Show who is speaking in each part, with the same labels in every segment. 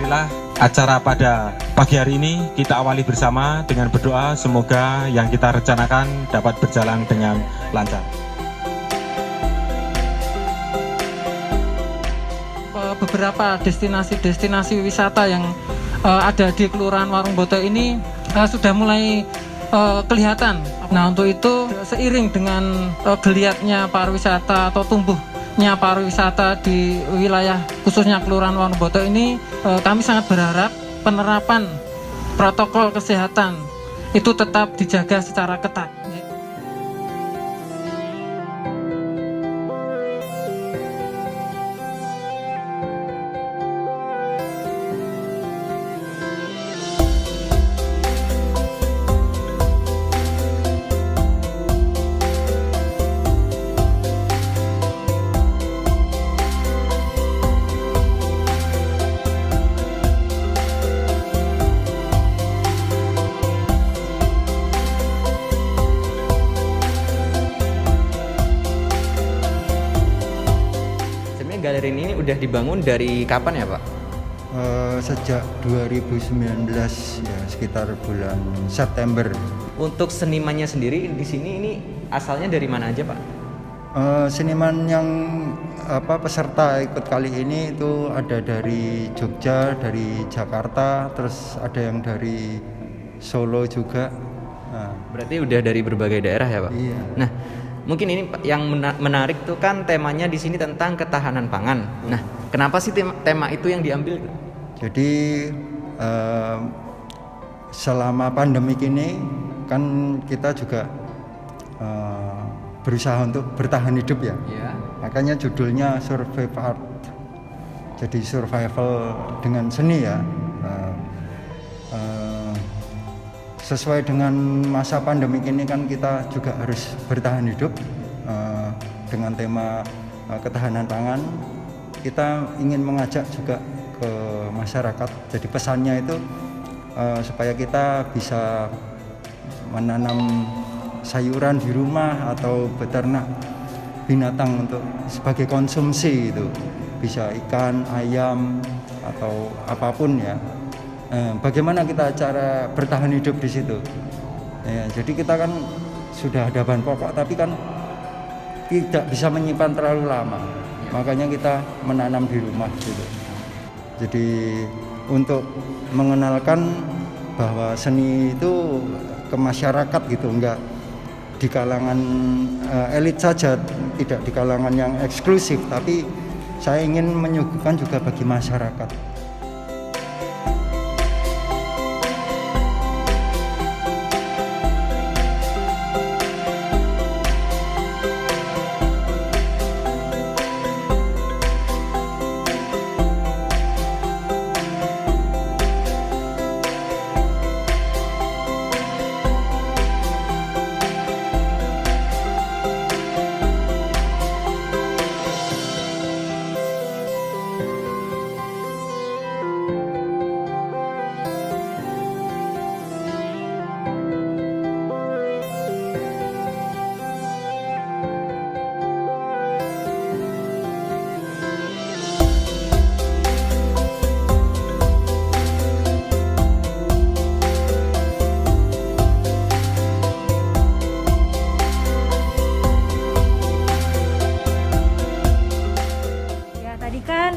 Speaker 1: Marilah acara pada pagi hari ini kita awali bersama dengan berdoa, semoga yang kita rencanakan dapat berjalan dengan lancar.
Speaker 2: Beberapa destinasi wisata yang ada di Kelurahan Warung Boto ini sudah mulai kelihatan. Nah, untuk itu seiring dengan geliatnya pariwisata atau tumbuhnya pariwisata di wilayah khususnya Kelurahan Warung Boto ini, kami sangat berharap penerapan protokol kesehatan itu tetap dijaga secara ketat.
Speaker 3: Galeri ini udah dibangun dari kapan ya Pak?
Speaker 4: Sejak 2019 ya, sekitar bulan September.
Speaker 3: Untuk senimannya sendiri di sini ini asalnya dari mana aja Pak?
Speaker 4: Seniman yang peserta ikut kali ini itu ada dari Jogja, dari Jakarta, terus ada yang dari Solo juga.
Speaker 3: Berarti udah dari berbagai daerah ya Pak?
Speaker 4: Iya.
Speaker 3: Nah, mungkin ini yang menarik tuh kan temanya di sini tentang ketahanan pangan. Nah, kenapa sih tema itu yang diambil?
Speaker 4: Jadi selama pandemi ini kan kita juga berusaha untuk bertahan hidup ya.
Speaker 3: Iya.
Speaker 4: Makanya judulnya Survive Art. Jadi survival dengan seni ya. Sesuai dengan masa pandemi ini kan kita juga harus bertahan hidup dengan tema ketahanan pangan. Kita ingin mengajak juga ke masyarakat. Jadi pesannya itu supaya kita bisa menanam sayuran di rumah atau beternak binatang untuk sebagai konsumsi itu. Bisa ikan, ayam atau apapun ya. Bagaimana kita cara bertahan hidup di situ? Ya, jadi kita kan sudah ada bahan pokok, tapi kan tidak bisa menyimpan terlalu lama. Makanya kita menanam di rumah gitu. Jadi untuk mengenalkan bahwa seni itu ke masyarakat gitu, enggak di kalangan elit saja, tidak di kalangan yang eksklusif, tapi saya ingin menyuguhkan juga bagi masyarakat.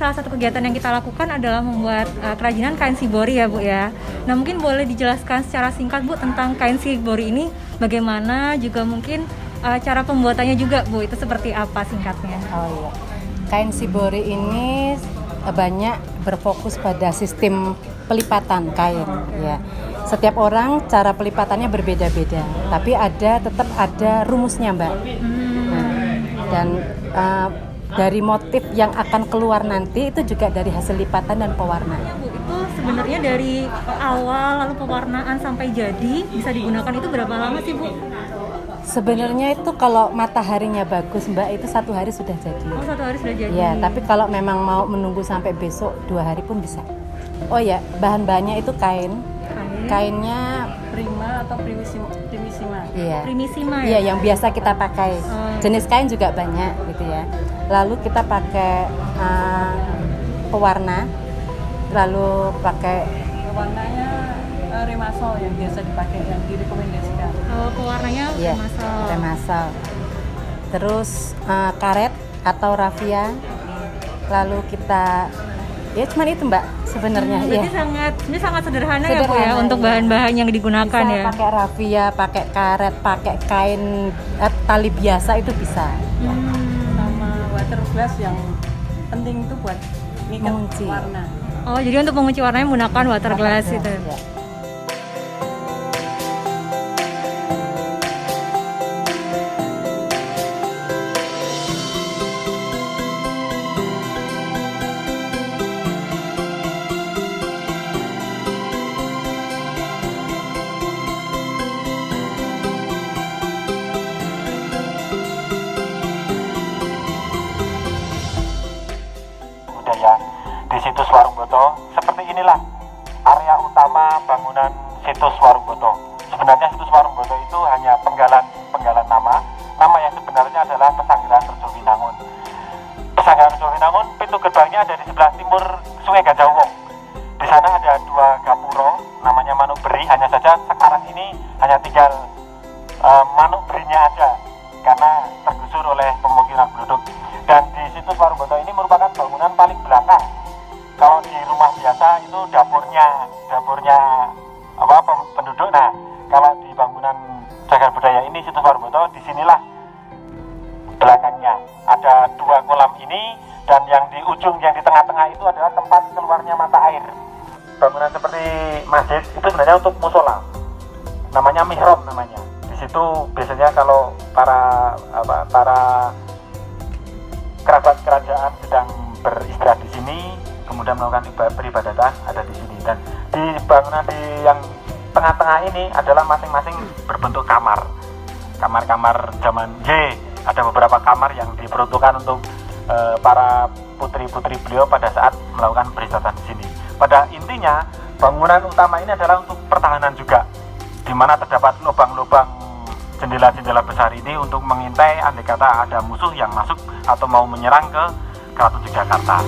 Speaker 5: Salah satu kegiatan yang kita lakukan adalah membuat kerajinan kain shibori ya Bu ya. Nah, mungkin boleh dijelaskan secara singkat Bu tentang kain shibori ini bagaimana, juga mungkin cara pembuatannya juga Bu, itu seperti apa singkatnya?
Speaker 6: Oh iya, kain shibori ini banyak berfokus pada sistem pelipatan kain ya. Setiap orang cara pelipatannya berbeda-beda, tapi tetap ada rumusnya Mbak. Dan dari motif yang akan keluar nanti itu juga dari hasil lipatan dan pewarnaan.
Speaker 5: Bu, itu sebenarnya dari awal lalu pewarnaan sampai jadi bisa digunakan itu berapa lama sih Bu?
Speaker 6: Sebenarnya itu kalau mataharinya bagus Mbak, itu 1 hari sudah jadi.
Speaker 5: Oh, 1 hari sudah jadi.
Speaker 6: Ya, tapi kalau memang mau menunggu sampai besok 2 hari pun bisa. Oh ya, bahan-bahannya itu kain. Kainnya
Speaker 7: prima atau primissima?
Speaker 6: Iya.
Speaker 5: Primissima ya?
Speaker 6: Iya, yang biasa kita pakai. Jenis kain juga banyak gitu ya. Lalu kita pakai pewarna. lalu pakai
Speaker 7: warnanya remasol yang biasa dipakai, yang direkomendasikan.
Speaker 5: Oh, pewarnanya
Speaker 6: ya,
Speaker 5: masal.
Speaker 6: remasal. Terus karet atau raffia. Lalu kita ya cuman itu Mbak sebenarnya.
Speaker 5: Berarti
Speaker 6: Ya.
Speaker 5: ini sangat sederhana ya Bu ya
Speaker 6: Sederhana,
Speaker 5: untuk
Speaker 6: ya.
Speaker 5: bahan-bahan yang digunakan
Speaker 6: Bisa
Speaker 5: ya.
Speaker 6: pakai raffia, pakai karet, pakai kain tali biasa itu bisa.
Speaker 7: Sama water glass yang penting itu buat ngikat
Speaker 6: Mengunci.
Speaker 7: warna.
Speaker 5: Oh, jadi untuk mengunci warnanya menggunakan water glass itu.
Speaker 6: Ya.
Speaker 1: budaya di situs Warung Boto. Seperti inilah area utama bangunan situs Warung Boto. Sebenarnya situs Warung Boto itu hanya penggalan nama. Nama yang sebenarnya adalah Pesanggeran Rejo Winangun. Pesanggeran Rejo Winangun, pintu gerbangnya ada di sebelah timur Sungai Ganjawong. Di sana ada 2 gapuro, namanya Manuk Beri. Hanya saja sekarang ini hanya tinggal Manuk Berinya aja karena tergusur oleh pemukiman penduduk. Dan di situs Warung Boto ini merupakan bangunan paling belakang. Kalau di rumah biasa itu dapurnya penduduk. Nah, kalau di bangunan Cagar Budaya ini situs Warung Boto, disinilah belakangnya ada 2 kolam ini, dan yang di ujung yang di tengah-tengah itu adalah tempat keluarnya mata air. Bangunan seperti masjid itu sebenarnya untuk musola, namanya mihrab namanya. Di situ biasanya kalau para kerabat kerajaan sedang beristirahat di sini, kemudian melakukan peribadatan ada di sini. Dan di bangunan di yang tengah-tengah ini adalah masing-masing berbentuk kamar zaman Y. Ada beberapa kamar yang diperuntukkan untuk para putri-putri beliau pada saat melakukan peristirahatan di sini. Pada intinya bangunan utama ini adalah untuk pertahanan juga, di mana terdapat lubang-lubang jendela-jendela besar ini untuk mengintai andai kata ada musuh yang masuk atau mau menyerang ke Keraton Yogyakarta.